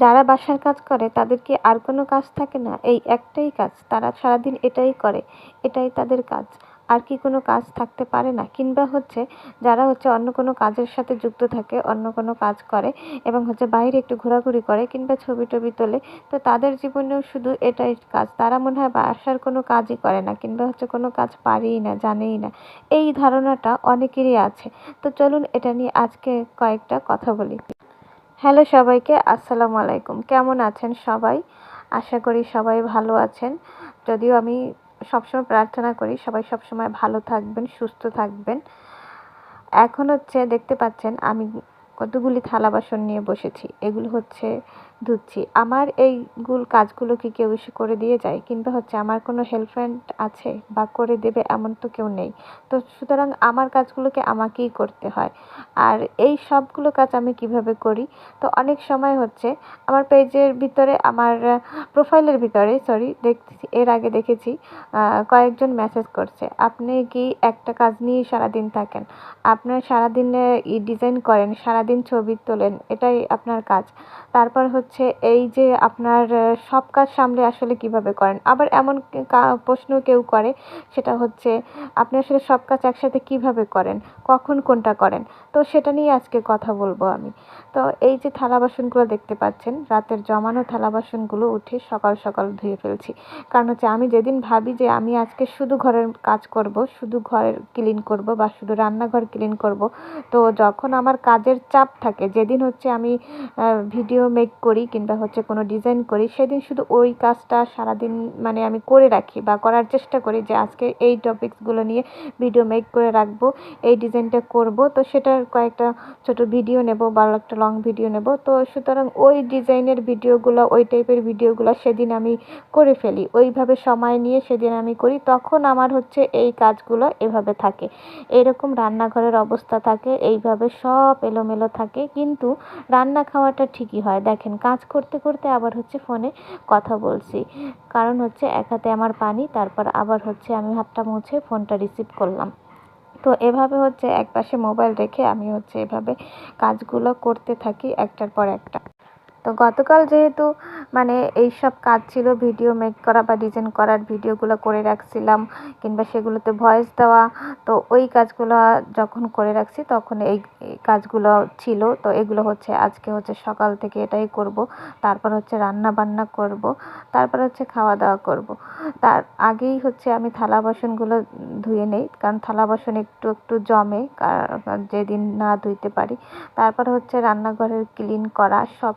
যারা বাসার কাজ করে তাদের কি আর কোনো কাজ থাকে না? এই একটাই কাজ। তারা সারাদিন এটাই করে। এটাই তাদের কাজ। আর কি কোনো কাজ থাকতে পারে না? কিংবা হচ্ছে যারা হচ্ছে অন্য কোনো কাজের সাথে যুক্ত থাকে, অন্য কোনো কাজ করে এবং হচ্ছে বাইরে একটু ঘোরাঘুরি করে কিংবা ছবি-টবি তোলে। তো তাদের জীবনেও শুধু এটাই কাজ। তারা মনে হয় বাসার কোনো কাজই করে না কিংবা হচ্ছে কোনো কাজ পারেই না, জানেই না। এই ধারণাটা অনেকেরই আছে। তো চলুন এটা নিয়ে আজকে কয়েকটা কথা বলি। হ্যালো সবাইকে, আসসালামু আলাইকুম। কেমন আছেন সবাই? আশা করি সবাই ভালো আছেন। যদিও আমি সবসময় প্রার্থনা করি সবাই সবসময় ভালো থাকবেন, সুস্থ থাকবেন। এখন হচ্ছে দেখতে পাচ্ছেন আমি কতগুলি থালা বাসন নিয়ে বসেছি। এগুলো হচ্ছে ধুচ্ছি। আমার কাজগুলো কি কেউ এসে করে দিয়ে যায়? কিংবা হচ্ছে আমার কোনো হেল্প হ্যান্ড আছে বা করে দেবে এমন তো কেউ নেই। তো সুতরাং আমার কাজগুলোকে আমাকেই করতে হয়। আর এই সবগুলো কাজ আমি কিভাবে করি? তো অনেক সময় হচ্ছে আমার পেজের ভিতরে আমার প্রোফাইলের ভিতরে দেখতেছি এর আগে দেখেছি কয়েকজন মেসেজ করছে। আপনি কি একটা কাজ নিয়েই সারাদিন থাকেন? আপনার সারাদিনে ডিজাইন করেন, সারাদিন ছবি তোলেন, এটাই আপনার কাজ। তারপর হচ্ছে এই যে আপনার সব কাজ সামলে আসলে কিভাবে করেন? আবার এমন প্রশ্ন কেউ করে, সেটা হচ্ছে আপনি আসলে সব কাজ একসাথে কিভাবে করেন? কখন কোনটা করেন? তো সেটা নিয়ে আজকে কথা বলবো আমি। তো এই যে থালা বাসনগুলো দেখতে পাচ্ছেন, রাতের জমানো থালা বাসনগুলো উঠে সকাল সকাল ধুয়ে ফেলছি। কারণ হচ্ছে আমি যেদিন ভাবি যে আমি আজকে শুধু ঘরের কাজ করব, শুধু ঘর ক্লিন করব বা শুধু রান্নাঘর ক্লিন করব, তো যখন আমার কাজের চাপ থাকে, যেদিন হচ্ছে আমি ভিডিও মেক করি কিংবা হচ্ছে কোনো ডিজাইন করি, সেদিন শুধু ওই কাজটা সারাদিন মানে আমি করে রাখি বা করার চেষ্টা করি যে আজকে এই টপিকসগুলো নিয়ে ভিডিও মেক করে রাখবো, এই ডিজাইনটা করব। তো সেটার কয়েকটা ছোট ভিডিও নেব বা একটা লং ভিডিও নেব। তো সুতরাং ওই ডিজাইনের ভিডিওগুলো, ওই টাইপের ভিডিওগুলো সেদিন আমি করে ফেলি। ওইভাবে সময় নিয়ে সেদিন আমি করি। তখন আমার হচ্ছে এই কাজগুলো এভাবে থাকে। এরকম রান্নাঘরের অবস্থা থাকে, এইভাবে সব এলোমেলো থাকে। কিন্তু রান্না খাওয়াটা ঠিকই হয়। দেখেন কাজ করতে করতে আবার হচ্ছে ফোনে কথা বলছি। কারণ হচ্ছে এক হাতে আমার পানি, তারপর আবার হচ্ছে আমি হাতটা মুছে ফোনটা রিসিভ করলাম। তো এভাবে হচ্ছে একপাশে মোবাইল রেখে আমি হচ্ছে এভাবে কাজগুলো করতে থাকি একটার পর একটা। তো গতকাল যেহেতু মানে এইসব কাজ ছিল, ভিডিও মেক করা বা ডিজাইন করার ভিডিওগুলো করে রাখছিলাম কিংবা সেগুলোতে ভয়েস দেওয়া, তো ওই কাজগুলো যখন করে রাখছি তখন এই কাজগুলো ছিল। তো এগুলো হচ্ছে আজকে হচ্ছে সকাল থেকে এটাই করব। তারপর হচ্ছে রান্না বান্না করব, তারপর হচ্ছে খাওয়া দাওয়া করব। তার আগেই হচ্ছে আমি থালা বাসনগুলো ধুয়ে নেই, কারণ থালা বাসন একটু একটু জমে যেদিন না ধুইতে পারি। তারপর হচ্ছে রান্নাঘরের ক্লিন করা, সব